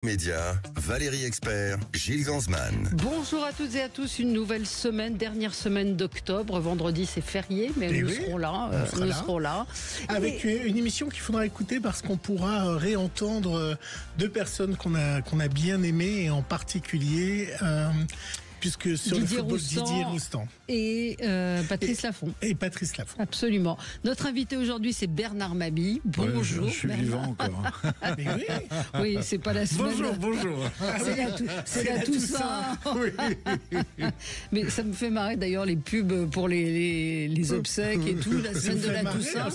Média, Valérie Expert, Gilles Gansman. Bonjour à toutes et à tous, une nouvelle semaine, dernière semaine d'octobre. Vendredi c'est férié, mais nous serons là. Avec une émission qu'il faudra écouter parce qu'on pourra réentendre deux personnes qu'on a bien aimées, et en particulier puisque sur Didier le football, Roustan Didier Roustan et Patrice Laffont. Et Patrice Laffont. Absolument. Notre invité aujourd'hui c'est Bernard Mabille. Bonjour. Je suis vivant encore. Mais oui. Oui, c'est pas la semaine. Bonjour. C'est la Toussaint. Oui. Mais ça me fait marrer d'ailleurs les pubs pour les obsèques et tout, la semaine de la Toussaint.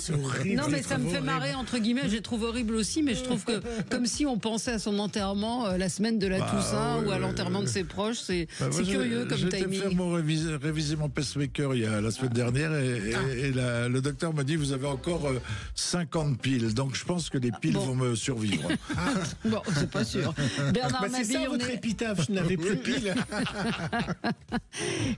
Non mais ça me fait marrer entre guillemets, je les trouve horribles aussi, mais je trouve que comme si on pensait à son enterrement la semaine de la Toussaint ou à l'enterrement de ses proches, c'est curieux comme timing. J'ai fait réviser mon pacemaker la semaine dernière et le docteur m'a dit vous avez encore 50 piles, donc je pense que les piles vont me survivre. Bon, c'est pas sûr. Bernard C'est ça votre épitaphe, je n'avais plus de piles.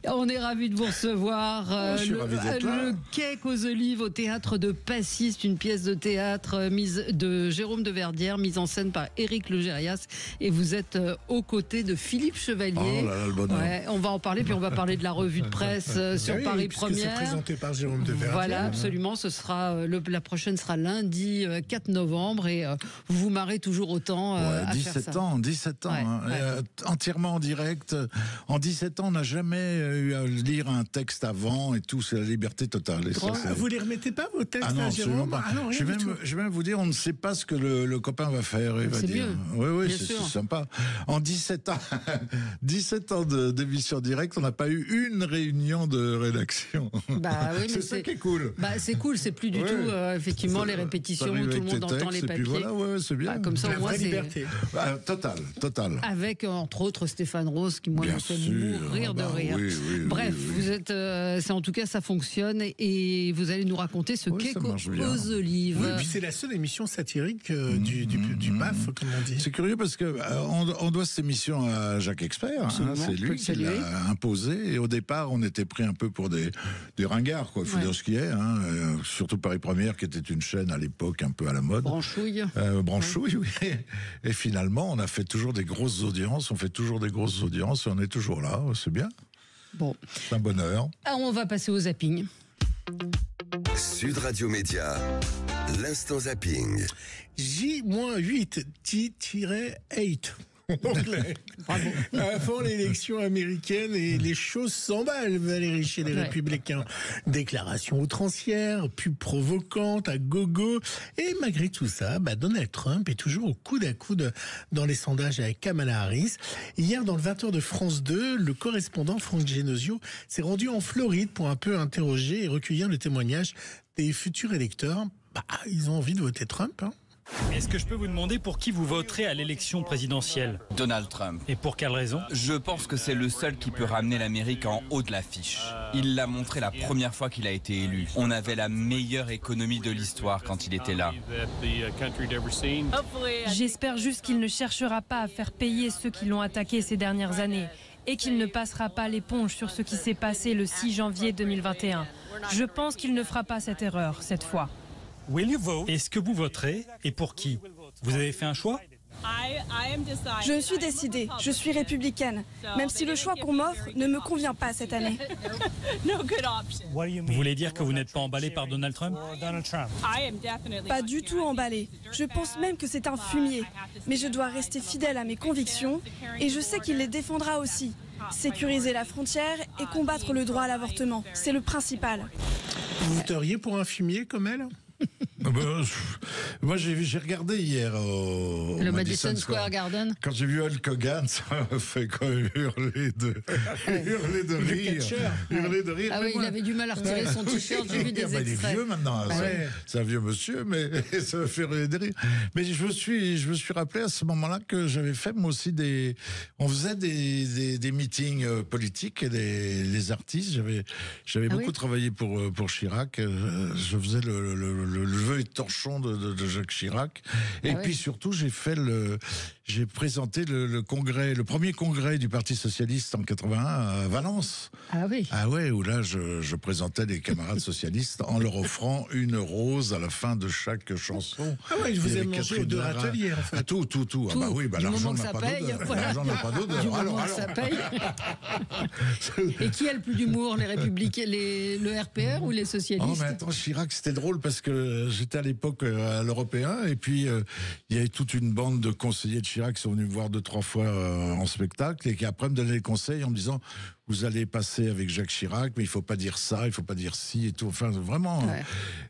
On est ravis de vous recevoir. Je suis ravi d'être là. Le Quai aux Olives au théâtre de Passy, c'est une pièce de théâtre de Jérôme de Verdière, mise en scène par Éric Legérias, et vous êtes aux côtés de Philippe Chevalier. Oh là là, le bonheur. Ouais, on va en parler, puis on va parler de la revue de presse sur Paris Première. C'est présenté par Jérôme de Verdière. Voilà, absolument. Ce sera la prochaine sera lundi 4 novembre, et vous vous marrez toujours autant à 17 faire ça. ans, 17 ans, Ouais, hein, entièrement en direct. En 17 ans, on n'a jamais eu à lire un texte avant et tout, c'est la liberté totale. Et ça, Vous les remettez pas vos textes non, à Jérôme? pas. Non, Je vais même vous dire, on ne sait pas ce que le copain va faire. Il va C'est dire. mieux. Oui, Bien c'est sûr. sympa. En 17 ans, 17 ans d'émission directe, on n'a pas eu une réunion de rédaction. Bah oui, mais c'est ça qui est cool. Bah c'est cool, c'est plus du tout effectivement les répétitions où tout le monde entend les papiers. Puis voilà, c'est bien. Bah, comme ça au moins vraie c'est liberté. Total. avec entre autres Stéphane Rose qui moi Bien me fait sûr. mourir de rire. Oui, Bref, oui. vous êtes, c'est en tout cas ça fonctionne, et vous allez nous raconter ce Oui, Quai ça marche bien. aux Olives. Oui, puis c'est la seule émission satirique du PAF, comme on dit. C'est curieux parce que on doit cette émission à Jacques Expert. Absolument, C'est on peut le lui qui saluer. l'a imposé. Et au départ, on était pris un peu pour des ringards, quoi. Il faut dire ce qu'il y a. Surtout Paris Première, qui était une chaîne à l'époque un peu à la mode. Branchouille. Branchouille, oui. Et finalement, on a fait toujours des grosses audiences. On fait toujours des grosses audiences et on est toujours là. C'est bien. Bon, C'est un bonheur. on va passer au zapping. Sud Radio Média, l'instant zapping. J-8, T-8. En anglais. Bravo. Avant l'élection américaine, et les choses s'emballent, Valérie, chez les Républicains. Déclaration outrancière, pub provocante, à gogo. Et malgré tout ça, Donald Trump est toujours au coude à coude dans les sondages avec Kamala Harris. Hier, dans le 20h de France 2, le correspondant Franck Genosio s'est rendu en Floride pour un peu interroger et recueillir le témoignage des futurs électeurs. Ils ont envie de voter Trump, hein. Est-ce que je peux vous demander pour qui vous voterez à l'élection présidentielle? Donald Trump. Et pour quelle raison? Je pense que c'est le seul qui peut ramener l'Amérique en haut de l'affiche. Il l'a montré la première fois qu'il a été élu. On avait la meilleure économie de l'histoire quand il était là. J'espère juste qu'il ne cherchera pas à faire payer ceux qui l'ont attaqué ces dernières années, et qu'il ne passera pas l'éponge sur ce qui s'est passé le 6 janvier 2021. Je pense qu'il ne fera pas cette erreur cette fois. Est-ce que vous voterez et pour qui? Vous avez fait un choix? Je suis décidée, je suis républicaine, même si le choix qu'on m'offre ne me convient pas cette année. Vous voulez dire que vous n'êtes pas emballé par Donald Trump? Pas du tout emballée. Je pense même que c'est un fumier. Mais je dois rester fidèle à mes convictions, et je sais qu'il les défendra aussi. Sécuriser la frontière et combattre le droit à l'avortement, c'est le principal. Vous voteriez pour un fumier comme elle? Moi, j'ai regardé hier au Le Madison Square Garden. Quand j'ai vu Hulk Hogan, ça m'a fait quand même hurler de rire. Hurler de rire. Ah oui, il avait du mal à retirer son t-shirt, j'ai vu des Il est extraits. vieux maintenant, ouais. c'est un vieux monsieur, mais ça m'a fait hurler de rire. Mais je me suis rappelé à ce moment-là que j'avais fait moi aussi on faisait des meetings politiques, et les artistes. J'avais beaucoup travaillé pour Chirac. Je faisais le vœu et torchon de Jacques Chirac. Et puis surtout, j'ai fait j'ai présenté le premier congrès du Parti socialiste en 81 à Valence. Ah oui. Ah ouais, où là je présentais les camarades socialistes en leur offrant une rose à la fin de chaque chanson. Ah ouais, je vous ai mangé aux deux râteliers en fait. Ah, tout. Ah bah oui, bah, l'argent n'a pas d'odeur. L'argent n'a pas d'odeur. Du moment que ça paye. Et qui a le plus d'humour, les républicains, le RPR ou les socialistes? Oh mais attends, Chirac, c'était drôle parce que j'étais à l'époque à l'Européen et puis il y avait toute une bande de conseillers de Chirac qui sont venus me voir 2-3 fois en spectacle et qui après me donnaient des conseils en me disant vous allez passer avec Jacques Chirac, mais il faut pas dire ça, il faut pas dire ci et tout. Enfin, vraiment. Ouais.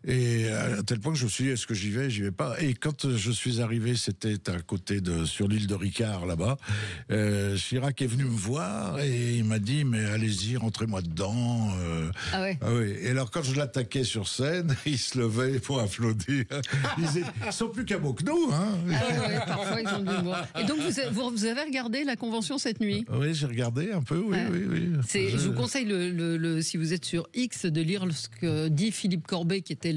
Et à tel point que je me suis dit, est-ce que j'y vais pas. Et quand je suis arrivé, c'était à côté sur l'île de Ricard, là-bas. Chirac est venu me voir et il m'a dit, mais allez-y, rentrez-moi dedans. Ah ouais. Ah oui. Et alors, quand je l'attaquais sur scène, il se levait pour applaudir. Ils sont plus cabots que nous, hein. Ah ouais, parfois ils ont de l'humour. Et donc vous avez regardé la convention cette nuit? Oui, j'ai regardé un peu, oui, Ouais. oui. Je vous conseille, si vous êtes sur X, de lire ce que dit Philippe Corbet, qui était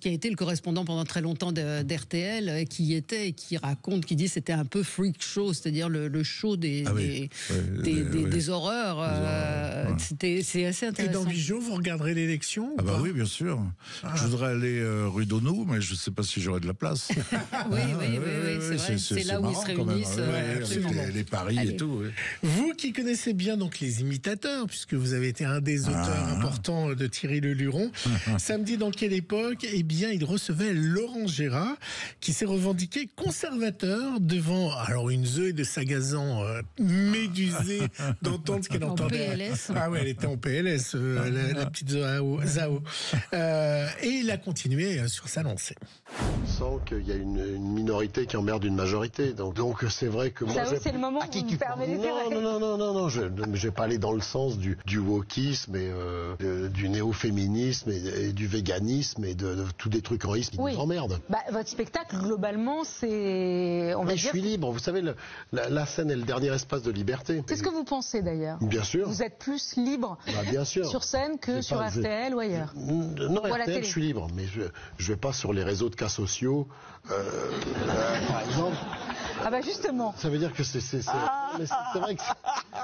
qui a été le correspondant pendant très longtemps d'RTL, qui y était et qui raconte, qui dit c'était un peu freak show, c'est-à-dire le show des horreurs. C'est assez Et intéressant. dans 8 jours, vous regarderez l'élection? Ah bah oui, bien sûr. Je voudrais aller rue d'Aunou, mais je ne sais pas si j'aurai de la place. Oui, c'est vrai. C'est là où ils se réunissent. Les paris et tout. Oui. Vous qui connaissez bien donc les imitateurs, puisque vous avez été un des auteurs importants de Thierry Leluron, samedi dans quelle époque? Eh bien, il recevait Laurent Gérard, qui s'est revendiqué conservateur devant une Zoé de Sagazan médusée d'entendre ce qu'elle entendait. En PLS. Ah ouais, elle était en PLS, la petite Zao. Et il a continué sur sa lancée. On sent qu'il y a une minorité qui emmerde une majorité. Donc c'est vrai que moi... c'est le moment où vous me permettez. Non, je ne vais pas aller dans le sens du wokisme et du néo-féminisme et du véganisme et de tous des trucs en qui nous emmerdent. Votre spectacle, globalement, c'est... Mais je suis libre. Vous savez, la scène est le dernier espace de liberté. C'est ce que vous pensez d'ailleurs? Bien sûr. Vous êtes plus libre bien sûr. sur scène que sur RTL ou ailleurs? Non, RTL, je suis libre, mais je ne vais pas sur les réseaux de cas sociaux, par exemple. Ah bah justement. Ça veut dire que c'est vrai que...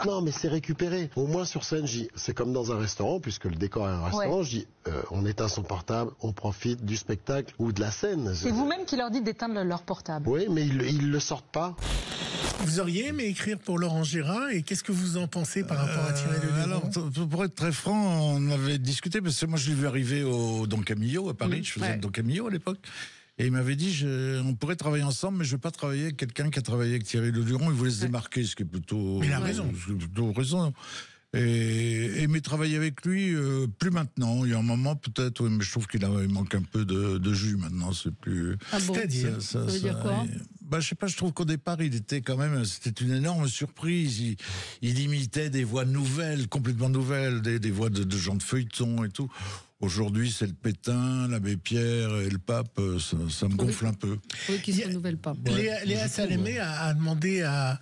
Non, mais c'est récupéré. Au moins sur scène, c'est comme dans un restaurant, puisque le décor est un restaurant, je dis, on éteint son portable, on profite du spectacle ou de la scène. C'est vous-même qui leur dites d'éteindre leur portable. Oui, mais ils le sortent pas. Vous auriez aimé écrire pour Laurent Gérard, et qu'est-ce que vous en pensez par rapport à Thierry Leluron? Alors, pour être très franc, on avait discuté, parce que moi je l'ai vu arriver au Don Camillo à Paris, je faisais le Don Camillo à l'époque. Et il m'avait dit, on pourrait travailler ensemble, mais je ne veux pas travailler avec quelqu'un qui a travaillé avec Thierry Leluron. Il voulait se démarquer, ce qui est plutôt... Il a raison. Plutôt raison. Mais travailler avec lui, plus maintenant. Il y a un moment peut-être, mais je trouve qu'il manque un peu de jus maintenant. C'est plus... Ah bon? C'est-à-dire ça veut dire quoi? Je sais pas, je trouve qu'au départ, c'était une énorme surprise. Il imitait des voix nouvelles, complètement nouvelles, des voix de gens de feuilleton et tout. Aujourd'hui, c'est le Pétain, l'abbé Pierre et le pape, ça me gonfle un peu. Oui, qui ne se renouvelle pas. Léa Salamé a demandé à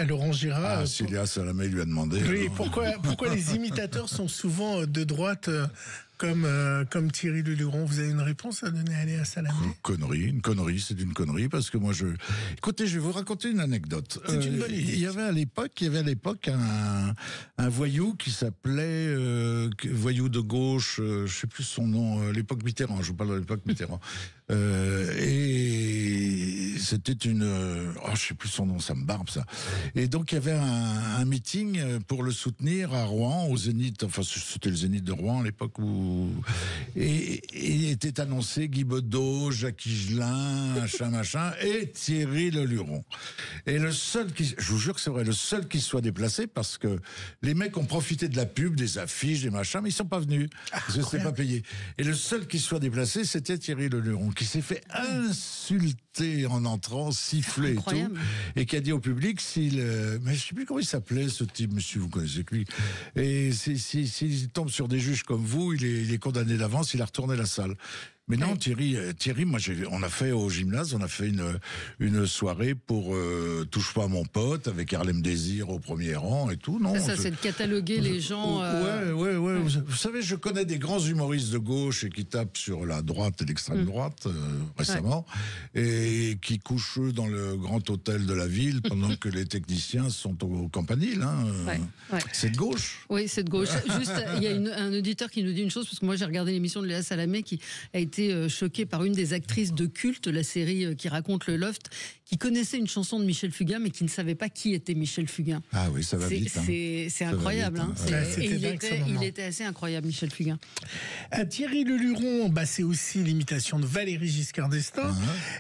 Laurent Gérard... Si Léa Salamé lui a demandé... Oui, pourquoi les imitateurs sont souvent de droite comme Thierry Leluron? Vous avez une réponse à donner à Léa Salamé? Une connerie, c'est une connerie, parce que moi Écoutez, je vais vous raconter une anecdote. C'est une bonne idée. Il y avait à l'époque un voyou qui s'appelait voyou de gauche, je sais plus son nom, l'époque Mitterrand, je vous parle de l'époque Mitterrand. Et c'était je sais plus son nom, ça me barbe ça. Et donc il y avait un meeting pour le soutenir à Rouen, au Zénith, enfin c'était le Zénith de Rouen à l'époque et était annoncé Guy Bedos, Jacques Higelin, machin, et Thierry Leluron. Et je vous jure que c'est vrai, le seul qui soit déplacé, parce que les mecs ont profité de la pub, des affiches, des machins, mais ils sont pas venus, parce que c'était pas payé. Et le seul qui soit déplacé, c'était Thierry Leluron, qui s'est fait insulter en entrant, siffler et tout, et qui a dit au public mais je sais plus comment il s'appelait ce type, monsieur, vous connaissez que lui. Et s'il tombe sur des juges comme vous, il est condamné d'avance, il a retourné la salle. Mais non, Thierry, moi, on a fait au gymnase, on a fait une soirée pour Touche pas à mon pote avec Harlem Désir au premier rang et tout. Non, ça, c'est de cataloguer les gens. Ouais. Vous savez, je connais des grands humoristes de gauche et qui tapent sur la droite et l'extrême droite récemment et qui couchent eux dans le grand hôtel de la ville pendant que les techniciens sont au campanile. C'est de gauche. Oui, c'est de gauche. Juste, il y a un auditeur qui nous dit une chose, parce que moi j'ai regardé l'émission de Léa Salamé qui a été choquée par une des actrices de culte, la série qui raconte le loft, qui connaissait une chanson de Michel Fugain mais qui ne savait pas qui était Michel Fugain. Ah oui, ça va vite. C'est incroyable. Il était assez incroyable, Michel Fugain. Thierry Leluron, c'est aussi l'imitation de Valéry Giscard d'Estaing.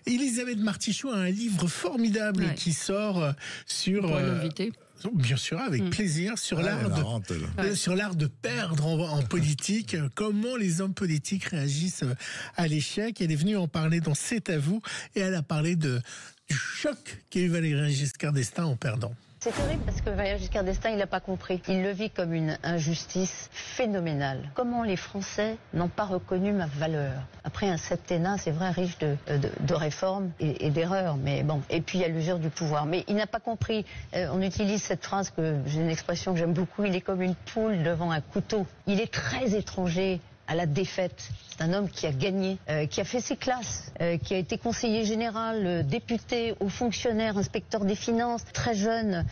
Elisabeth Martichoux a un livre formidable qui sort sur... Pour l'inviter. Bien sûr, avec plaisir, sur l'art de perdre en politique, comment les hommes politiques réagissent à l'échec. Elle est venue en parler dans C'est à vous, et elle a parlé du choc qu'a eu Valéry Giscard d'Estaing en perdant. C'est terrible parce que Valéry Giscard d'Estaing, il n'a pas compris. Il le vit comme une injustice phénoménale. Comment les Français n'ont pas reconnu ma valeur? Après un septennat, c'est vrai, riche de réformes et d'erreurs, mais bon. Et puis il y a l'usure du pouvoir. Mais il n'a pas compris. On utilise cette phrase, j'ai une expression que j'aime beaucoup, il est comme une poule devant un couteau. Il est très étranger à la défaite. C'est un homme qui a gagné, qui a fait ses classes, qui a été conseiller général, député, haut fonctionnaire, inspecteur des finances, très jeune,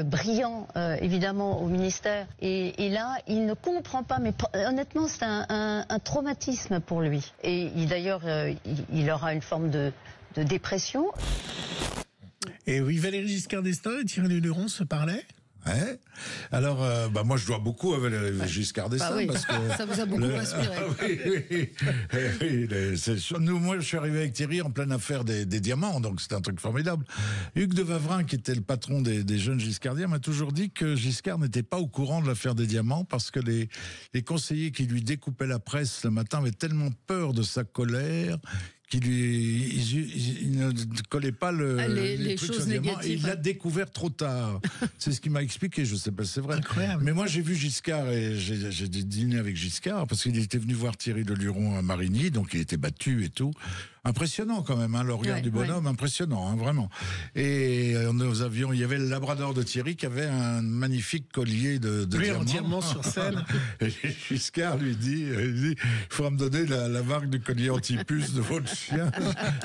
brillant évidemment au ministère. Et là, il ne comprend pas, mais honnêtement, c'est un traumatisme pour lui. Et d'ailleurs, il aura une forme de dépression. Et oui, Valéry Giscard d'Estaing et Thierry Leluron se parlaient. Ouais. Alors, moi, je dois beaucoup à Valéry Giscard d'Estaing parce que ça vous a beaucoup inspiré. Moi, je suis arrivé avec Thierry en pleine affaire des diamants, donc c'était un truc formidable. Hugues de Wavrin, qui était le patron des jeunes giscardiens, m'a toujours dit que Giscard n'était pas au courant de l'affaire des diamants parce que les conseillers qui lui découpaient la presse le matin avaient tellement peur de sa colère il ne collait pas les trucs choses négatives. Et il l'a découvert trop tard. C'est ce qu'il m'a expliqué, je sais pas, c'est vrai. Incroyable. Mais moi, j'ai vu Giscard et j'ai dîné avec Giscard parce qu'il était venu voir Thierry Leluron à Marigny, donc il était battu et tout. Impressionnant quand même, le regard du bonhomme, impressionnant, vraiment. Et il y avait le Labrador de Thierry qui avait un magnifique collier de diamants. Entièrement sur scène. Et Giscard lui dit, il faudra me donner la marque du collier anti-puce de votre chien.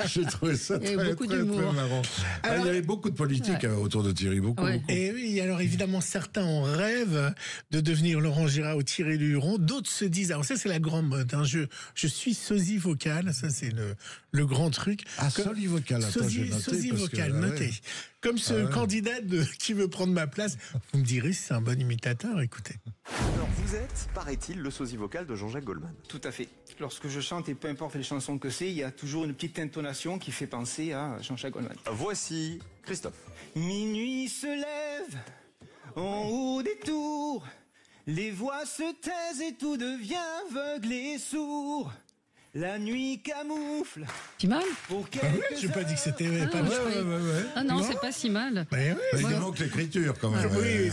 J'ai trouvé ça très marrant. Alors, il y avait beaucoup de politique autour de Thierry, beaucoup. Et oui, alors évidemment, certains en rêvent de devenir Laurent Gérard ou Thierry Leluron. D'autres se disent, alors ça c'est la grande mode, je suis sosie vocal, ça c'est le grand truc. Sosie vocal, sosie vocal, notez. Comme ce candidat qui veut prendre ma place. Vous me direz si c'est un bon imitateur, écoutez. Alors vous êtes, paraît-il, le sosie vocal de Jean-Jacques Goldman. Tout à fait. Lorsque je chante, et peu importe les chansons que c'est, il y a toujours une petite intonation qui fait penser à Jean-Jacques Goldman. Voici Christophe. Minuit se lève en haut des tours, les voix se taisent et tout devient aveugle et sourd. La nuit camoufle. Si mal. J'ai pas dit que c'était pas mal. Ah non, c'est pas si mal. Il manque l'écriture quand même. Oui,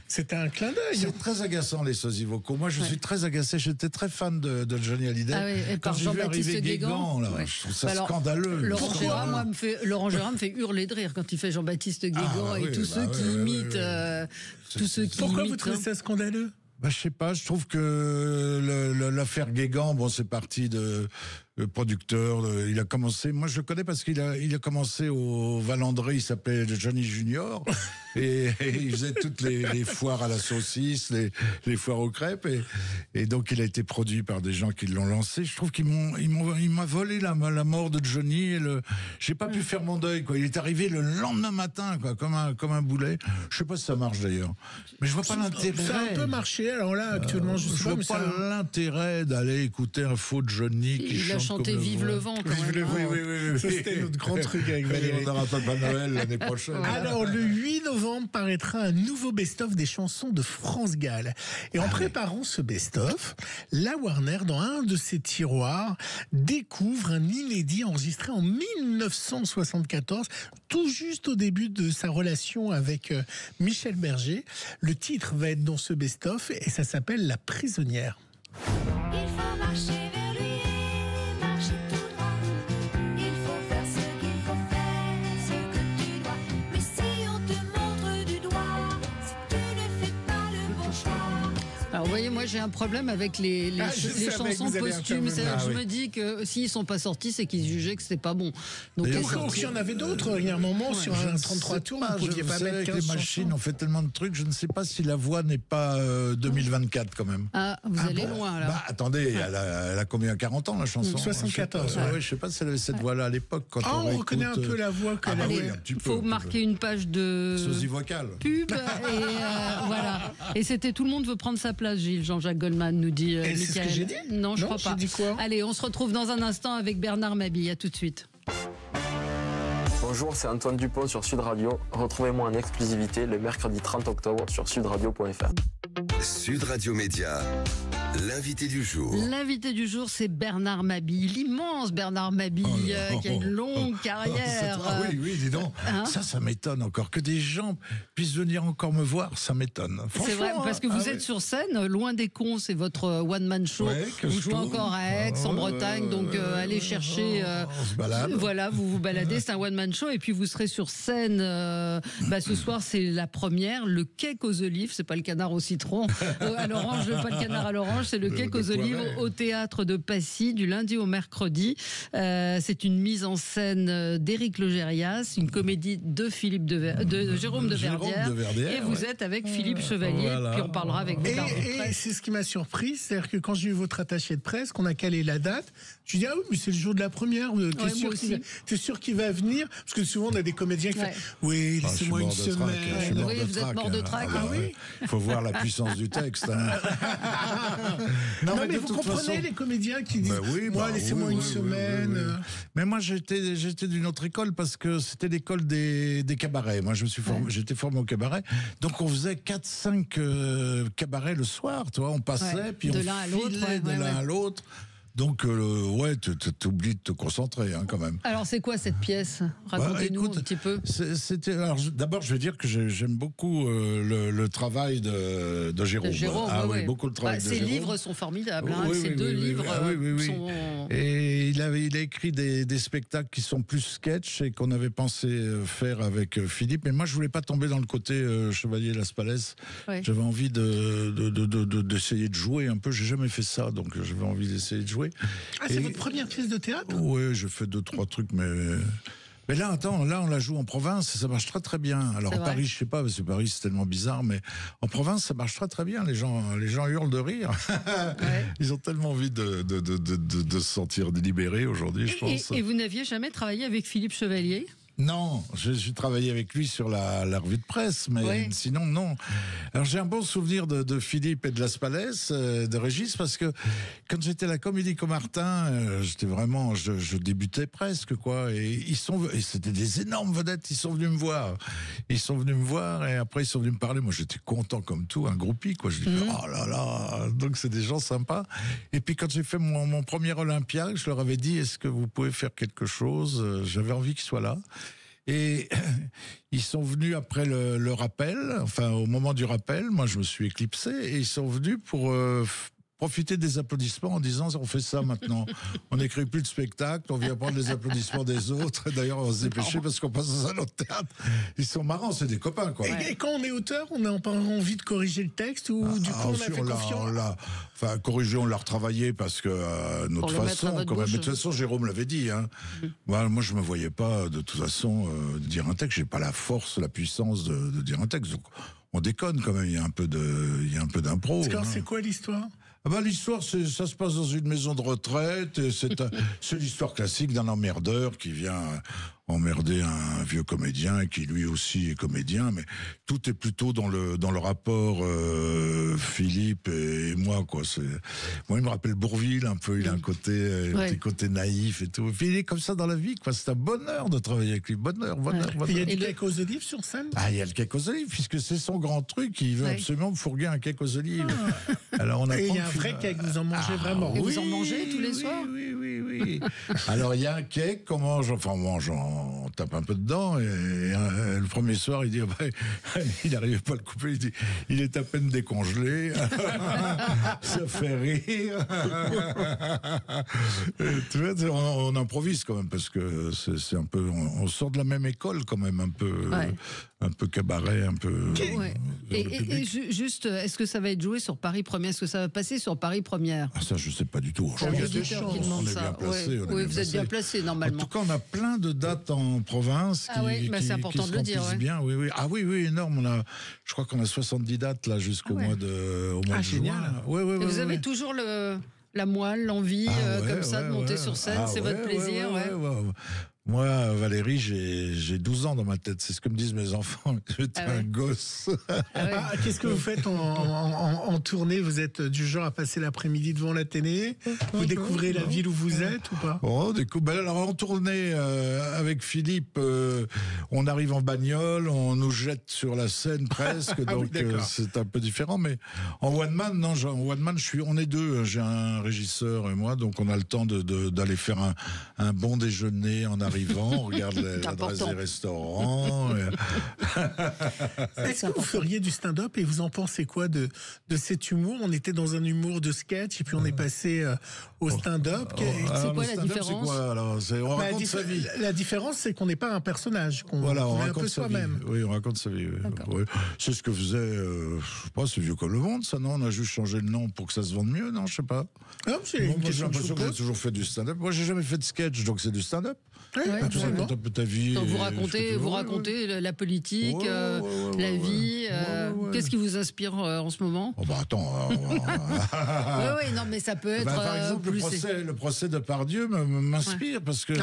c'était un clin d'œil. C'est très agaçant les sosies vocaux. Moi, je suis très agacé. J'étais très fan de Johnny Hallyday. Quand j'ai vu arriver Guégan, je trouve ça scandaleux. Laurent Gérard me fait hurler de rire quand il fait Jean-Baptiste Guégan et tous ceux qui imitent. Pourquoi vous trouvez ça scandaleux? Je sais pas, je trouve que l'affaire Guégan, c'est parti de producteur, il a commencé, moi je le connais parce qu'il a commencé au Valandré, il s'appelait Johnny Junior, et il faisait toutes les foires à la saucisse, les foires aux crêpes, et donc il a été produit par des gens qui l'ont lancé. Je trouve qu'il m'a volé la mort de Johnny, et j'ai pas pu faire mon deuil, quoi. Il est arrivé le lendemain matin, quoi, comme un boulet. Je sais pas si ça marche d'ailleurs, mais je vois pas l'intérêt. Ça a un peu marché, alors là actuellement je vois pas l'intérêt d'aller écouter un faux Johnny qui chante. Chanter Vive le vent, quand même. Oui. Ça, c'était notre grand truc avec Valéry. On aura Papa Noël l'année prochaine. Alors, le 8 novembre paraîtra un nouveau best-of des chansons de France Gall. Et en préparant ce best-of, la Warner, dans un de ses tiroirs, découvre un inédit enregistré en 1974, tout juste au début de sa relation avec Michel Berger. Le titre va être dans ce best-of et ça s'appelle La Prisonnière. Il faut marcher vers lui. Alors, vous voyez, moi, j'ai un problème avec les chansons posthumes. Je me dis que s'ils ne sont pas sortis, c'est qu'ils jugeaient que c'était pas bon. Donc, il y en avait d'autres. Il y a un moment, sur un 33 tours, vous ne pouviez pas mettre 15 les machines ont fait tellement de trucs, je ne sais pas si la voix n'est pas 2024 quand même. Ah, vous allez loin, là. Bah, attendez, elle a combien, 40 ans, la chanson? 74. Je ne sais pas si elle avait cette voix-là à l'époque. On reconnaît un peu la voix que la voix. Il faut marquer une page de sosie vocale. Pub, et voilà. Et c'était Tout le monde veut prendre sa place, Gilles. Jean-Jacques Goldman nous dit. C'est ce que j'ai dit? Non, je crois pas. Dit quoi? Allez, on se retrouve dans un instant avec Bernard Mabille. À tout de suite. Bonjour, c'est Antoine Dupont sur Sud Radio. Retrouvez-moi en exclusivité le mercredi 30 octobre sur sudradio.fr. Sud Radio Média, l'invité du jour. L'invité du jour, c'est Bernard Mabille, l'immense Bernard Mabille, qui a une longue carrière. Oui, dis donc. Hein, ça m'étonne encore. Que des gens puissent venir encore me voir, ça m'étonne. C'est vrai, parce que vous êtes sur scène, Loin des cons, c'est votre one-man show. Vous jouez encore à Aix, en Bretagne, donc allez chercher. On se balade. Voilà, vous vous baladez, c'est un one-man show, et puis vous serez sur scène. Ce soir, c'est la première, le cake aux olives, c'est pas le canard au citron. À l'orange, pas le canard à l'orange, c'est le cake aux olives au théâtre de Passy du lundi au mercredi. C'est une mise en scène d'Éric Logérias, une comédie de Jérôme de Verdière, et vous êtes avec Philippe Chevalier, puis on parlera avec vous. Et c'est ce qui m'a surpris, c'est-à-dire que quand j'ai eu votre attaché de presse, qu'on a calé la date, je dis mais c'est le jour de la première, t'es sûr qu'il va venir? Parce que souvent on a des comédiens qui font oui, laissez-moi une semaine. Oui, vous êtes mort de trac. Il faut voir la puissance du texte. Hein. Non, mais vous comprenez les comédiens qui disent laissez-moi une semaine. Mais moi j'étais d'une autre école parce que c'était l'école des cabarets. Moi j'étais formé au cabaret. Donc on faisait 4-5 cabarets le soir, on passait puis on filait de l'un à l'autre. Donc, t'oublies de te concentrer, quand même. Alors, c'est quoi cette pièce? Racontez-nous un petit peu. D'abord, je vais dire que j'aime beaucoup le travail de Jérôme. Beaucoup le travail de Jérôme. Ses livres sont formidables. Ces deux livres sont... Et il a écrit des spectacles qui sont plus sketch et qu'on avait pensé faire avec Philippe. Mais moi, je voulais pas tomber dans le côté Chevalier Las Palais. J'avais envie d'essayer de jouer un peu. J'ai jamais fait ça, donc j'avais envie d'essayer de jouer. C'est votre première pièce de théâtre? Oui, j'ai fait 2-3 trucs, mais là, on la joue en province et ça marche très très bien. Alors à Paris, je sais pas, parce que Paris c'est tellement bizarre, mais en province ça marche très très bien. Les gens hurlent de rire. Ils ont tellement envie de se sentir libérés aujourd'hui, je pense. Et vous n'aviez jamais travaillé avec Philippe Chevalier? Non, j'ai travaillé avec lui sur la revue de presse, mais sinon, non. Alors, j'ai un bon souvenir de Philippe et de Las Palais, de Régis, parce que quand j'étais à la Comédie Comartin, j'étais vraiment, je débutais presque, quoi. Et c'était des énormes vedettes, ils sont venus me voir. Et après, ils sont venus me parler. Moi, j'étais content comme tout, un groupie, quoi. Je dis, oh là là, donc c'est des gens sympas. Et puis, quand j'ai fait mon premier Olympia, je leur avais dit, est-ce que vous pouvez faire quelque chose? J'avais envie qu'ils soient là. Et ils sont venus après le rappel, au moment du rappel, moi je me suis éclipsé, et ils sont venus pour profiter des applaudissements en disant on fait ça maintenant, on n'écrit plus de spectacle, on vient prendre les applaudissements des autres, d'ailleurs on va se dépêcher parce qu'on passe dans un autre théâtre. Ils sont marrants, c'est des copains, quoi. Et quand on est auteur, on n'a pas envie de corriger le texte, ou du coup on a fait confiance? Corriger, on l'a retravaillé parce que notre façon, quand même. Mais de toute façon, Jérôme l'avait dit. Moi, je me voyais pas de toute façon dire un texte. J'ai pas la force, la puissance de dire un texte. Donc, on déconne quand même. Il y a un peu d'impro. C'est quoi l'histoire? L'histoire, ça se passe dans une maison de retraite. C'est l'histoire classique d'un emmerdeur qui vient emmerder un vieux comédien et qui lui aussi est comédien, mais tout est plutôt dans le rapport Philippe et moi, quoi. Moi, il me rappelle Bourvil un peu. Il a un petit côté naïf et tout. Et puis il est comme ça dans la vie, quoi. C'est un bonheur de travailler avec lui. Bonheur. Il y a du cake aux olives sur scène? Il y a le cake aux olives puisque c'est son grand truc. Il veut absolument me fourguer un cake aux olies. Alors on apprend. Il y a un vrai cake. Vous en mangez vraiment? Et vous en mangez tous les soirs? Oui. Alors il y a un cake qu'on mange. Enfin, on tape un peu dedans, et le premier soir, il dit, il n'arrivait pas à le couper, il dit, il est à peine décongelé. Ça fait rire. Tu vois, on improvise quand même, parce que c'est un peu, on sort de la même école quand même, un peu. cabaret, un peu... Ouais. Et juste, est-ce que ça va être joué sur Paris Première? Est-ce que ça va passer sur Paris Première? Ça, je ne sais pas du tout. Il y a des gens qui demandent ça. Oui, vous êtes bien placé, normalement. En tout cas, on a plein de dates en province c'est important de le dire. Bien. Oui. Ah oui, énorme. Je crois qu'on a 70 dates là jusqu'au mois de génial. juin. Et vous avez toujours la moelle, l'envie, comme ça, de monter sur scène, c'est votre plaisir. Moi, Valérie, j'ai 12 ans dans ma tête. C'est ce que me disent mes enfants. J'étais un gosse. Qu'est-ce que vous faites en tournée? Vous êtes du genre à passer l'après-midi devant la télé? Vous découvrez la ville où vous êtes ou pas? Alors, en tournée avec Philippe, on arrive en bagnole, on nous jette sur la scène presque. Donc, c'est un peu différent. Mais en one man, on est deux. J'ai un régisseur et moi. Donc, on a le temps d'aller faire un bon déjeuner en arrivant, on regarde l'adresse des restaurants. Est-ce que vous feriez du stand-up et vous en pensez quoi de cet humour? On était dans un humour de sketch et puis on est passé au stand-up. C'est quoi la différence? On raconte sa vie. La différence, c'est qu'on n'est pas un personnage, on raconte un peu soi-même. Oui, on raconte sa vie. Oui. C'est ce que faisait, je sais pas, c'est vieux comme le monde, ça, non? On a juste changé le nom pour que ça se vende mieux, non? Je sais pas. Moi, j'ai l'impression que j'ai toujours fait du stand-up. Moi, j'ai jamais fait de sketch, donc c'est du stand-up. Tu racontes un peu ta vie. Donc vous racontez la politique, la vie. Qu'est-ce qui vous inspire en ce moment? Attends. Non, mais ça peut être. Par exemple, le procès de Pardieu m'inspire parce que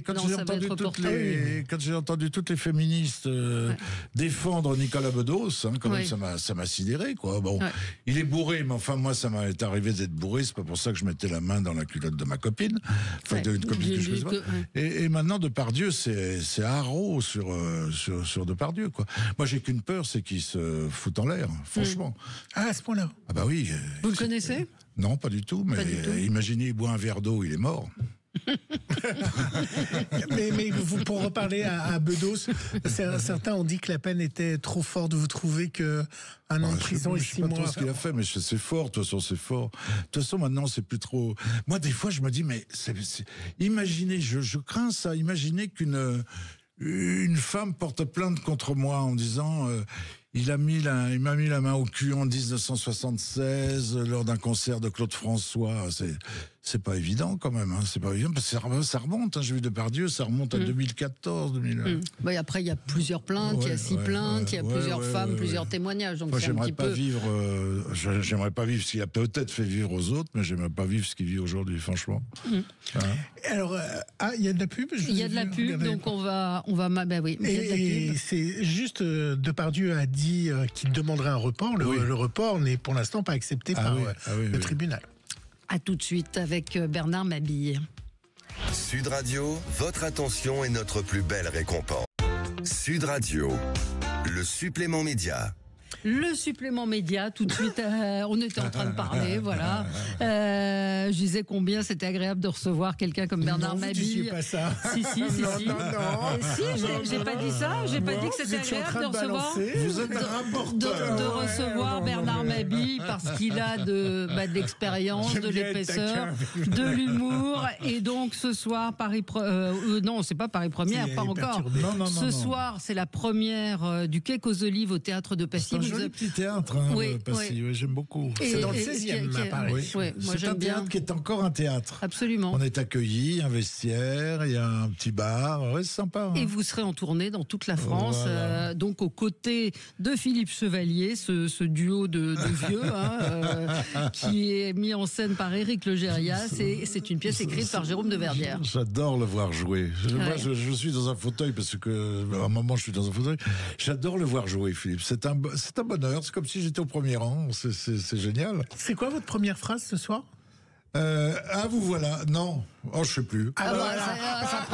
quand j'ai entendu toutes les féministes défendre Nicolas Bedos, quand même, ça m'a sidéré, quoi. Bon, il est bourré, mais enfin moi, ça m'est arrivé d'être bourré. C'est pas pour ça que je mettais la main dans la culotte de ma copine. Une copine que je faisais pas. Et maintenant, Depardieu, c'est haro sur Depardieu, quoi. Moi, j'ai qu'une peur, c'est qu'il se fout en l'air, franchement. À ce point-là? Ah bah oui. Vous le connaissez? Non, pas du tout, mais imaginez, il boit un verre d'eau, il est mort. mais pour reparler à Bedos, certains ont dit que la peine était trop forte. Vous trouvez que un an de prison et 6 mois? Je sais pas trop ce qu'il a fait, mais c'est fort. De toute façon, c'est fort. De toute façon, maintenant, c'est plus trop. Moi, des fois, je me dis, mais imaginez, je crains ça. Imaginez qu'une femme porte plainte contre moi en disant. Il m'a mis la main au cul en 1976 lors d'un concert de Claude François. C'est pas évident quand même. C'est pas évident parce que ça remonte. J'ai vu Depardieu, ça remonte à 2014, 2000. Après, il y a plusieurs plaintes, il y a 6 plaintes, il y a plusieurs femmes, plusieurs témoignages. Donc moi, j'aimerais pas vivre ce qu'il a peut-être fait vivre aux autres, mais j'aimerais pas vivre ce qu'il vit aujourd'hui, franchement. Alors, il y a de la pub. Il y a de la pub, donc on va. Oui. Et c'est juste Depardieu a dit qu'il demanderait un report. Le report n'est pour l'instant pas accepté par le tribunal. À tout de suite avec Bernard Mabille. Sud Radio, votre attention est notre plus belle récompense. Sud Radio, le supplément média. Le supplément média, tout de suite, on était en train de parler, voilà. Je disais combien c'était agréable de recevoir quelqu'un comme Bernard Mabille. Non, pas ça. Si. Non. J'ai pas dit ça. J'ai pas dit que c'était agréable de recevoir. Vous êtes un rapporteur. De recevoir Bernard Mabille parce qu'il a de l'expérience, de l'épaisseur, de l'humour. Et donc ce soir, non, c'est pas Paris Première, pas encore. Ce soir, c'est la première du Quai aux Olives au Théâtre de Passy. C'est un joli petit théâtre, Passy, j'aime beaucoup. C'est dans le 16e à Paris. C'est un théâtre qui est encore un théâtre. Absolument. On est accueillis, un vestiaire, il y a un petit bar, c'est sympa. Et vous serez en tournée dans toute la France, donc aux côtés de Philippe Chevalier, ce duo de vieux, qui est mis en scène par Éric Legérias, et c'est une pièce écrite par Jérôme de Verdière. J'adore le voir jouer. Moi, je suis dans un fauteuil, parce que à un moment, je suis dans un fauteuil. J'adore le voir jouer, Philippe. C'est un bonheur, c'est comme si j'étais au premier rang, c'est génial. C'est quoi votre première phrase ce soir? Vous voilà. Non. Je sais plus. Ça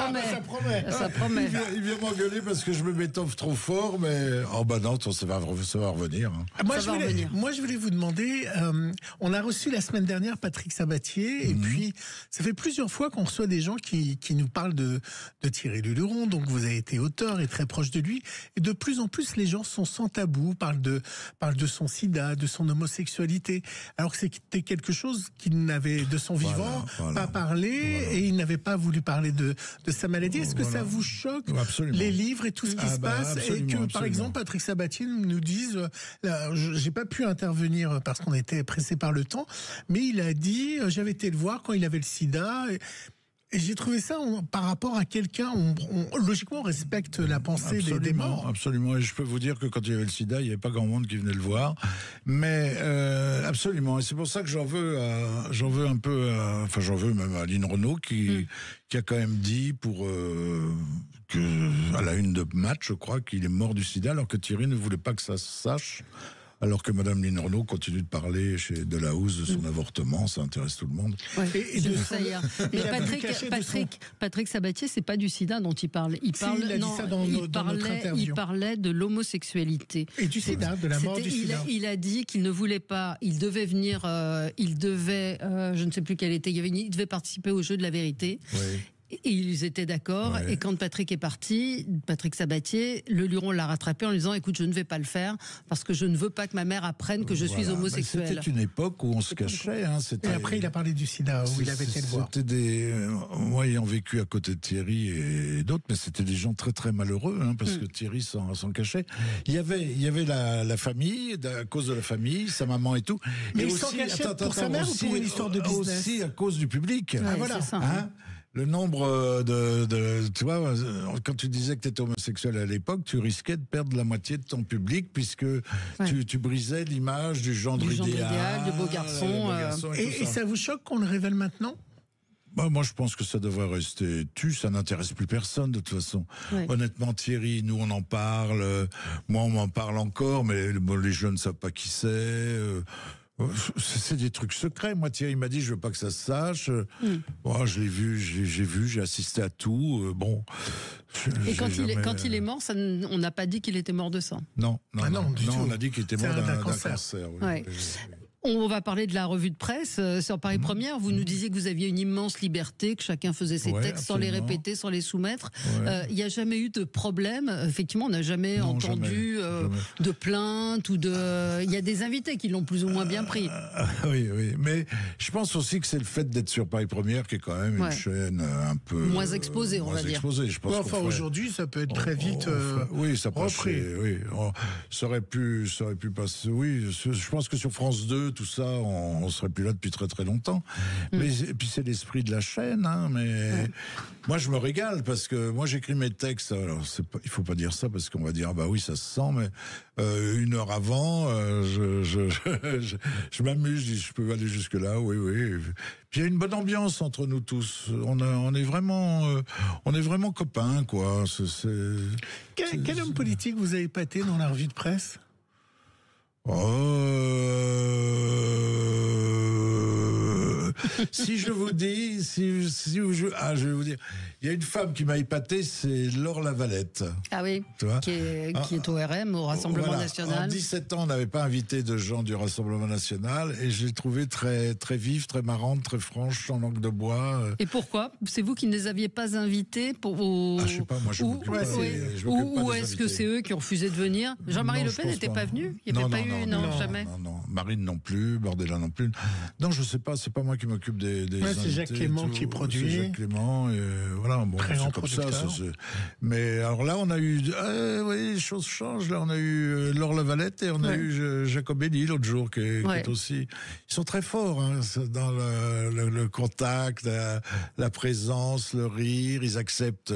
promet. Il vient m'engueuler parce que je me m'étoffe trop fort, mais non, ça va revenir. Moi, je voulais vous demander, on a reçu la semaine dernière Patrick Sabatier, et puis ça fait plusieurs fois qu'on reçoit des gens qui nous parlent de Thierry Luron, donc vous avez été auteur et très proche de lui, et de plus en plus les gens sont sans tabou, parlent de son sida, de son homosexualité, alors que c'était quelque chose qu'il n'avait de son vivant pas parlé. et il n'avait pas voulu parler de sa maladie. Est-ce que ça vous choque, les livres et tout ce qui se passe, et que par exemple Patrick Sabatier nous dise, j'ai pas pu intervenir parce qu'on était pressé par le temps, mais il a dit, j'avais été le voir quand il avait le sida. Et j'ai trouvé ça, par rapport à quelqu'un, logiquement, on respecte la pensée des morts. Absolument, et je peux vous dire que quand il y avait le sida, il n'y avait pas grand monde qui venait le voir. Mais absolument, et c'est pour ça que j'en veux un peu, j'en veux même à Lynn Renaud, qui a quand même dit à la une de Match, je crois, qu'il est mort du sida, alors que Thierry ne voulait pas que ça se sache. Alors que Madame Lynn Renaud continue de parler chez Delahousse de son avortement, ça intéresse tout le monde. Ouais. Et Patrick Sabatier, c'est pas du sida dont il parle. Il parlait de l'homosexualité. Et du sida, de la mort du sida. Il a dit qu'il ne voulait pas, il devait venir, je ne sais plus quel était, il devait participer au jeu de la vérité. Oui. Et ils étaient d'accord. Ouais. Et quand Patrick est parti, Patrick Sabatier, le Luron l'a rattrapé en lui disant, écoute, je ne vais pas le faire parce que je ne veux pas que ma mère apprenne que je suis homosexuel. C'était une époque où on se cachait. Et après, il a parlé du sida, où il avait été le voir. Moi, ayant vécu à côté de Thierry et d'autres, mais c'était des gens très très malheureux, parce que Thierry s'en cachait. Il y avait la famille, à cause de la famille, sa maman et tout. Mais il s'en cachait pour sa mère ou pour une histoire de business? Aussi à cause du public. Voilà. Le nombre tu vois, quand tu disais que tu étais homosexuel à l'époque, tu risquais de perdre la moitié de ton public puisque tu brisais l'image du gendre idéal, du beau garçon. Et ça vous choque qu'on le révèle maintenant ? Moi, je pense que ça devrait rester ça n'intéresse plus personne de toute façon. Ouais. Honnêtement, Thierry, nous on en parle, moi on m'en parle encore, mais les jeunes ne savent pas qui c'est. C'est des trucs secrets. Moi, Thierry m'a dit, je veux pas que ça se sache. Je l'ai vu, j'ai assisté à tout. Et quand il est mort, on n'a pas dit qu'il était mort de ça. Non, on a dit qu'il était mort d'un cancer. Oui. On va parler de la revue de presse sur Paris Première. Vous nous disiez que vous aviez une immense liberté, que chacun faisait ses textes sans les répéter, sans les soumettre. Il n'y a jamais eu de problème. Effectivement, on n'a jamais entendu de plainte ou de. Il y a des invités qui l'ont plus ou moins bien pris. Oui. Mais je pense aussi que c'est le fait d'être sur Paris Première qui est quand même une chaîne un peu moins exposée, on va dire. Je pense aujourd'hui, ça peut être très vite. Oui, ça passerait. Oui, ça aurait pu passer. Oui, je pense que sur France 2. Tout ça, on serait plus là depuis très très longtemps. Mais et puis c'est l'esprit de la chaîne. Mais moi je me régale parce que moi j'écris mes textes. Alors il faut pas dire ça parce qu'on va dire bah oui ça se sent. Mais une heure avant, je m'amuse. Je peux aller jusque là. Oui. Puis il y a une bonne ambiance entre nous tous. On est vraiment copains quoi. Quel homme politique vous avez épaté dans la revue de presse? Si je vous dis, je vais vous dire, il y a une femme qui m'a épaté, c'est Laure Lavalette. Ah oui, qui est au RM, au Rassemblement National. En 17 ans, on n'avait pas invité de gens du Rassemblement National et je l'ai trouvée très, très vive, très marrante, très franche, sans langue de bois. Et pourquoi? C'est vous qui ne les aviez pas invités je sais pas, moi je m'occupe pas ou est-ce que c'est eux qui ont refusé de venir? Jean-Marie Le Pen n'était pas venu? Il n'y avait pas eu, jamais. Non, Marine non plus, Bordella non plus. Non, je sais pas, c'est pas moi qui m'occupe des invités. C'est Jacques Clément qui produit. C'est Jacques Clément, et voilà, bon, c'est comme ça. Mais alors là, on a eu, les choses changent. Là, on a eu Laure Lavalette et on a eu Jacob Elli l'autre jour, qui est aussi. Ils sont très forts dans le contact, la présence, le rire. Ils acceptent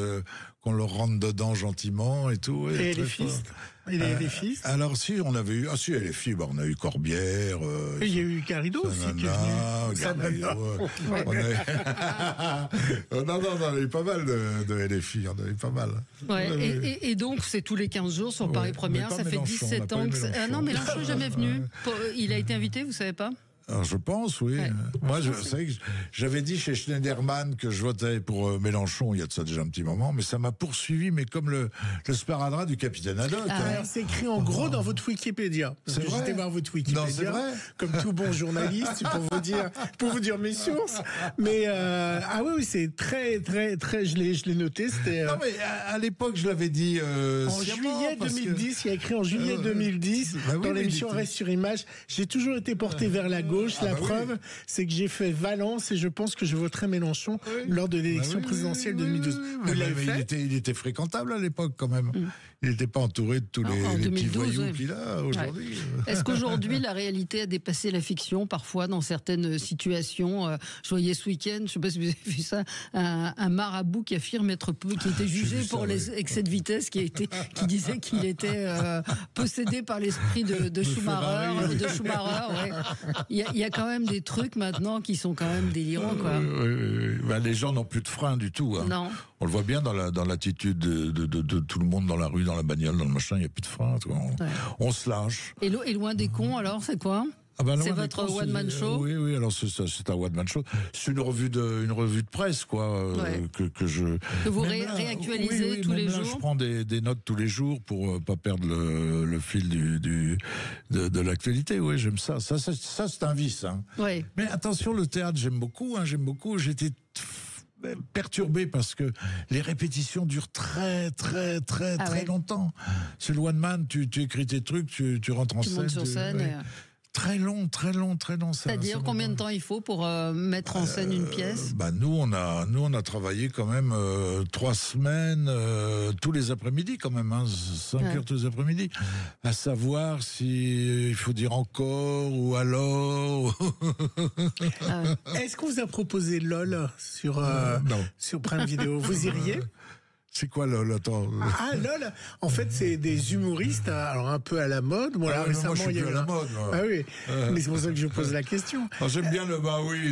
qu'on leur rentre dedans gentiment et tout. Et les fils. Les fils. Alors si on avait eu les filles, on a eu Corbière. Il y a eu Garrido aussi qui est venu. On a eu pas mal de LFI, on a eu pas mal. Et donc c'est tous les 15 jours sur Paris Première, ça fait 17 ans que non, Mélenchon n'est jamais venu. Il a été invité, vous savez pas? Alors, je pense, oui. Moi, vous savez que j'avais dit chez Schneiderman que je votais pour Mélenchon, il y a de ça déjà un petit moment, mais ça m'a poursuivi, mais comme le sparadrap du capitaine Haddock. C'est écrit en gros dans votre Wikipédia. C'est vrai. J'étais voir votre Wikipédia. Non, c'est vrai. Comme tout bon journaliste, pour vous dire mes sources. Mais, oui, c'est très, très, très, je l'ai noté, c'était. Non, mais à l'époque, je l'avais dit, en juillet 2010, il y a écrit en juillet 2010, dans l'émission Reste sur Image, j'ai toujours été porté vers la gauche. gauche. La preuve, c'est que j'ai fait Valence et je pense que je voterai Mélenchon lors de l'élection présidentielle de 2012. Vous l'avez fait ? Il était fréquentable à l'époque quand même. Il n'était pas entouré de tous les petits voyous qu'il a aujourd'hui. Est-ce qu'aujourd'hui, la réalité a dépassé la fiction, parfois, dans certaines situations? Je voyais ce week-end, je ne sais pas si vous avez vu ça, un marabout qui affirme qui était jugé pour les excès de vitesse, qui disait qu'il était possédé par l'esprit de Schumacher. Ouais. Il y a quand même des trucs maintenant qui sont quand même délirants, quoi. Ben, les gens n'ont plus de frein du tout. Hein. Non. On le voit bien dans l'attitude de tout le monde dans la rue, dans la bagnole, dans le machin, il n'y a plus de frein. On se lâche. Et loin des cons, alors, c'est quoi? C'est votre one-man show? Oui, alors c'est un one-man show. C'est une revue de presse, quoi, que vous réactualisez tous les jours. Je prends des notes tous les jours pour pas perdre le fil de l'actualité. Oui, j'aime ça. Ça, c'est un vice. Hein. Oui. Mais attention, le théâtre, j'aime beaucoup. J'étais perturbé parce que les répétitions durent très longtemps. C'est le one man, tu écris tes trucs, tu rentres en scène. Montes sur scène. Très long. C'est-à-dire combien de temps il faut pour mettre en scène une pièce? Nous on a travaillé quand même 3 semaines, tous les après-midi quand même, 5 heures tous les après-midi, à savoir si il faut dire encore ou alors. Est-ce qu'on vous a proposé LOL sur Prime Video? Vous iriez? C'est quoi LOL? Attends. LOL, en fait, c'est des humoristes, alors un peu à la mode. Bon, là, récemment, moi, je suis plus à la mode. Moi. Ah oui, mais c'est pour ça que je pose la question. J'aime bien le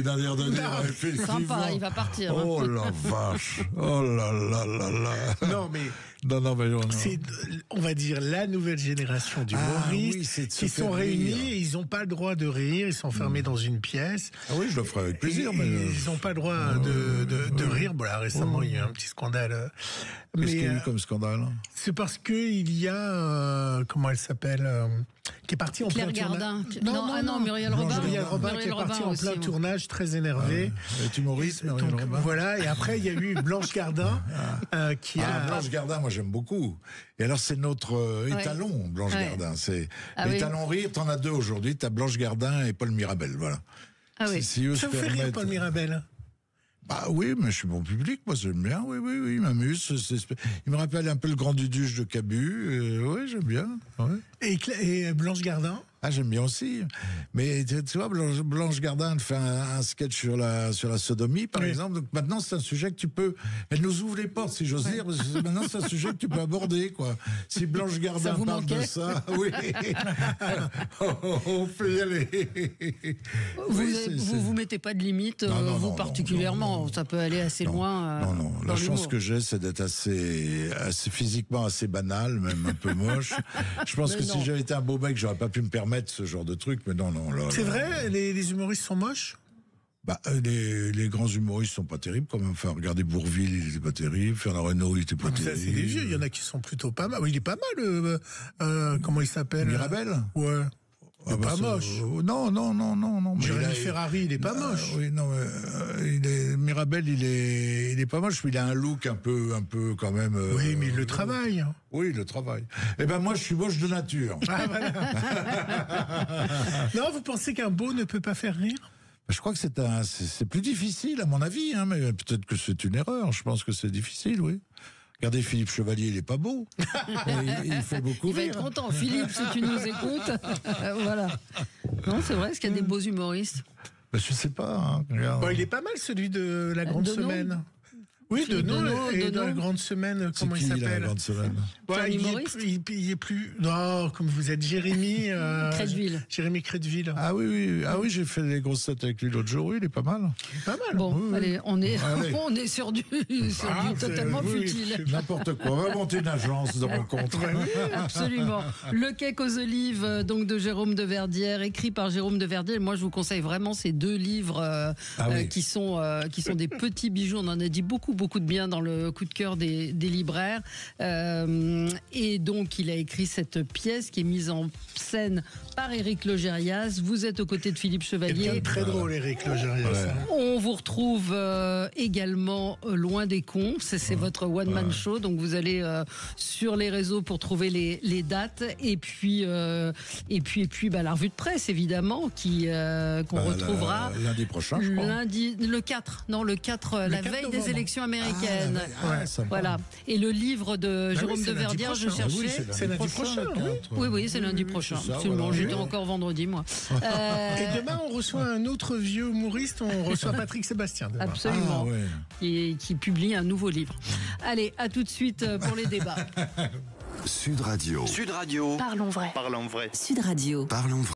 d'un dire effectivement. Sympa, il va partir. Oh la vache. Oh là là là là. Non, mais c'est, on va dire, la nouvelle génération d'humoristes qui sont réunis et ils n'ont pas le droit de rire, ils sont enfermés dans une pièce. Ah oui, je le ferai avec plaisir. Mais ils n'ont pas le droit de rire. Bon, là, récemment, il y a eu un petit scandale. Qu'est-ce qu'il y a eu comme scandale? C'est parce qu'il y a, comment elle s'appelle, qui est partie en Claire plein Gardin. tournage. Non, Muriel Robin. Muriel Robin qui est partie en plein tournage, très énervée. Humoriste, Muriel Robin. Voilà, et après, il y a eu Blanche Gardin qui a... Blanche Gardin, moi j'aime beaucoup. Et alors c'est notre étalon, Blanche Gardin. C'est étalon rire, t'en as 2 aujourd'hui, t'as Blanche Gardin et Paul Mirabel, voilà. Ah oui. Ça vous fait rire, Paul Mirabel? Bah oui, mais je suis bon public, moi j'aime bien, oui, il m'amuse. Il me rappelle un peu le Grand Duduche de Cabu, oui, j'aime bien. Ouais. Et Blanche Gardin? Ah, j'aime bien aussi. Mais tu vois, Blanche Gardin fait un sketch sur la sodomie, par exemple. Donc maintenant, c'est un sujet que tu peux... Elle nous ouvre les portes, si j'ose dire. Maintenant, c'est un sujet que tu peux aborder, quoi. Si Blanche Gardin parle de ça, oui. On peut y aller. Vous mettez pas de limite, vous particulièrement. Ça peut aller assez loin. Non. La chance que j'ai, c'est d'être assez physiquement assez banal, même un peu moche. Je pense que si j'avais été un beau mec, j'aurais pas pu me permettre ce genre de truc, mais non. C'est vrai, les humoristes sont moches? Les grands humoristes sont pas terribles quand même. Enfin, regardez Bourvil, il était pas terrible. Fernand Reynaud, il était pas terrible. Ça, c'est les vieux. Il y en a qui sont plutôt pas mal. Il est pas mal. Comment il s'appelle? Mirabel? Ouais. Pas moche. Non. Jérémy Ferrari, il est pas moche. Oui, non, Mirabel, il est pas moche, mais il a un look un peu quand même. Oui, mais il le travaille. Oui, il le travaille. Eh ben moi, je suis moche de nature. Ah, voilà. Non, vous pensez qu'un beau ne peut pas faire rire? Je crois que c'est plus difficile, à mon avis, hein, mais peut-être que c'est une erreur. Je pense que c'est difficile, oui. Regardez, Philippe Chevalier, il est pas beau. Il fait beaucoup rire. Il va être content, Philippe, si tu nous écoutes. Voilà. Non, c'est vrai, est-ce qu'il y a des beaux humoristes? Je sais pas. Hein, il est pas mal, celui de La Grande Semaine. Oui, de La Grande Semaine, comment il s'appelle? La Grande Semaine. Il est plus... Non, comme vous êtes, Jérémy... Crédville. Jérémy Crédville. Ah oui, j'ai fait les grosses têtes avec lui l'autre jour, oui, il est pas mal. Pas mal. Bon, allez, on est sur du totalement futile. N'importe quoi, on va monter une agence de rencontre. Absolument. Le Cake aux olives, donc de Jérôme de Verdière, écrit par Jérôme de Verdière. Moi, je vous conseille vraiment ces 2 livres qui sont des petits bijoux. On en a dit beaucoup beaucoup de bien dans le coup de cœur des libraires. Et donc, il a écrit cette pièce qui est mise en scène par Éric Logérias. Vous êtes aux côtés de Philippe Chevalier. Quelqu'un de très drôle, Éric Logérias. Ouais. On vous retrouve également Loin des cons. C'est votre one-man show. Donc, vous allez sur les réseaux pour trouver les dates. Et puis, la revue de presse, évidemment, qu'on retrouvera lundi prochain, je crois. Le 4, la veille novembre. des élections américaines. Sympa. Voilà. Et le livre de Jérôme oui, c'est de Verdière, lundi je prochain. cherchais. C'est lundi prochain. Oui, c'est lundi prochain. c'est ça, Absolument. voilà. J'étais encore vendredi, moi. Et demain, on reçoit un autre vieux humoriste, on reçoit Patrick Sébastien. Demain. Absolument. Ah, ouais. Qui publie un nouveau livre. Allez, à tout de suite pour les débats. Sud Radio. Sud Radio. Parlons vrai. Parlons vrai. Sud Radio. Parlons vrai.